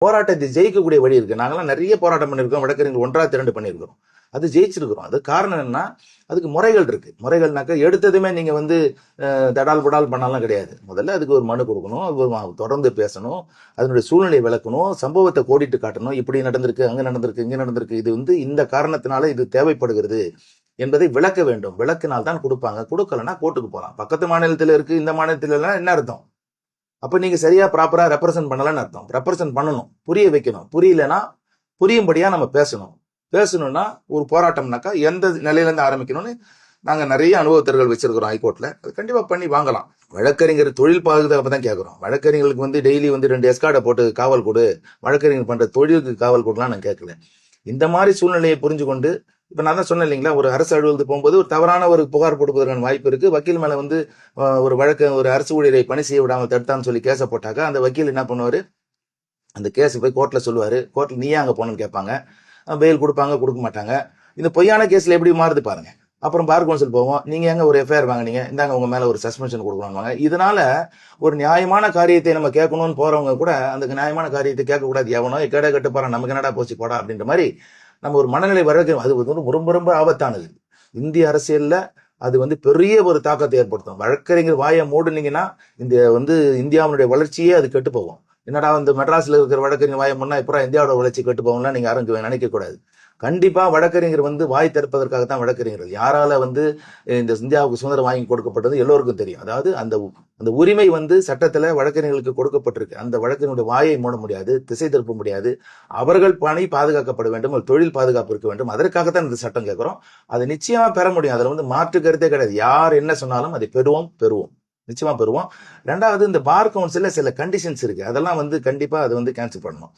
போராட்டத்தை ஜெயிக்கக்கூடிய வழி இருக்கு. நாங்கெல்லாம் நிறைய போராட்டம் பண்ணியிருக்கோம், வழக்கறிஞர்கள் ஒன்றா திரண்டு பண்ணியிருக்கிறோம், அது ஜெயிச்சிருக்கிறோம். அது காரணம் என்ன, அதுக்கு முறைகள் இருக்கு. முறைகள்னாக்க எடுத்ததுமே நீங்க வந்து தடால் புடால் பண்ணாலாம் கிடையாது. முதல்ல அதுக்கு ஒரு மனு கொடுக்கணும், தொடர்ந்து பேசணும், அதனுடைய சூழ்நிலை விளக்கணும், சம்பவத்தை கோடிட்டு காட்டணும், இப்படி நடந்திருக்கு, அங்க நடந்திருக்கு, இங்க நடந்திருக்கு, இது வந்து இந்த காரணத்தினால இது தேவைப்படுகிறது என்பதை விளக்க வேண்டும். விளக்கினால் தான் கொடுப்பாங்க. கொடுக்கலன்னா கோர்ட்டுக்கு போகலாம். பக்கத்து மாநிலத்தில் இருக்கு, இந்த மாநிலத்தில் என்ன அர்த்தம்? அப்ப நீங்க சரியா ப்ராப்பரா ரெப்ரசென்ட் பண்ணலன்னு அர்த்தம். ரெப்ரசென்ட் பண்ணணும், புரிய வைக்கணும். புரியலன்னா புரியும்படியா நம்ம பேசணும். பேசணும்னா ஒரு போராட்டம்னாக்கா எந்த நிலையில இருந்து ஆரம்பிக்கணும்னு நாங்க நிறைய அனுபவத்தர்கள் வச்சிருக்கிறோம் ஹைகோர்ட்ல. அது கண்டிப்பா பண்ணி வாங்கலாம். வழக்கறிஞர் தொழில் பாதுகாப்பு தான் கேட்கிறோம். வழக்கறிஞர்களுக்கு வந்து டெய்லி வந்து 2 எஸ்கார்டை போட்டு காவல் கொடு, வழக்கறிஞர் பண்ற தொழிலுக்கு காவல் கொடுலாம் நான் கேட்கல. இந்த மாதிரி சூழ்நிலையை புரிஞ்சு கொண்டு, இப்ப நான் தான் சொன்னேன் இல்லைங்களா, ஒரு அரசு அலுவலகத்துக்கு போகும்போது ஒரு தவறான ஒரு புகார் கொடுப்பதற்கான வாய்ப்பு இருக்கு. வக்கீல் மேல வந்து ஒரு அரசு ஊழியரை பணி செய்ய விடாமல் தடுத்தான்னு சொல்லி கேஸை போட்டாக்க அந்த வக்கீல் என்ன பண்ணுவாரு, அந்த கேஸ் போய் கோர்ட்ல சொல்லுவாரு. கோர்ட்ல நீயே அங்க போனன்னு கேட்பாங்க, பெயில் கொடுப்பாங்க, கொடுக்க மாட்டாங்க. இந்த பொய்யான கேஸ்ல எப்படி மாறுது பாருங்க. அப்புறம் பார் கவுன்சில் போவோம், நீங்க எங்க ஒரு எஃப்ஐஆர் வாங்கினீங்க, இந்தாங்க உங்க மேல ஒரு சஸ்பென்ஷன் கொடுக்கணும்வாங்க. இதனால ஒரு நியாயமான காரியத்தை நம்ம கேட்கணும்னு போறவங்க கூட அந்த நியாயமான காரியத்தை கேட்கக்கூடாது. எவனோ கேட கட்டு போறான், நமக்கு என்னடா போச்சு போடா அப்படின்ற மாதிரி நம்ம ஒரு மனநிலை வரைக்கும். அது வந்து ரொம்ப ரொம்ப ஆபத்தானது. இந்திய அரசியல்ல அது வந்து பெரிய ஒரு தாக்கத்தை ஏற்படுத்தும். வழக்கறிஞர் வாயை மூடுனீங்கன்னா இந்த வந்து இந்தியாவுடைய வளர்ச்சியே அது கெட்டு போகும். என்னடா வந்து மெட்ராஸ்ல இருக்கிற வழக்கறிஞர் வாயை முன்னா இப்போ இந்தியாவோட வளர்ச்சி கெட்டு போகும்லாம் நீங்க யாரும் நினைக்க கூடாது. கண்டிப்பா வழக்கறிஞர் வந்து வாய் திறப்பதற்காகத்தான் வழக்கறிஞர்கள். யாரால வந்து இந்த இந்தியாவுக்கு சுதந்திரம் வாங்கி கொடுக்கப்பட்டது எல்லோருக்கும் தெரியும். அதாவது அந்த அந்த உரிமை வந்து சட்டத்துல வழக்கறிஞர்களுக்கு கொடுக்கப்பட்டிருக்கு. அந்த வழக்கறிஞருடைய வாயை மூட முடியாது, திசை திருப்ப முடியாது. அவர்கள் பணி பாதுகாக்கப்பட வேண்டும், ஒரு தொழில் பாதுகாப்பு இருக்க வேண்டும். அதற்காகத்தான் இந்த சட்டம் கேட்கிறோம். அதை நிச்சயமா பெற முடியும். அதுல வந்து மாற்று கருத்தே கிடையாது. யார் என்ன சொன்னாலும் அதை பெறுவோம், நிச்சயமா பெறுவோம். ரெண்டாவது, இந்த பார் கவுன்சில்ல சில கண்டிஷன்ஸ் இருக்கு. அதெல்லாம் வந்து கண்டிப்பா அது வந்து கேன்சல் பண்ணணும்.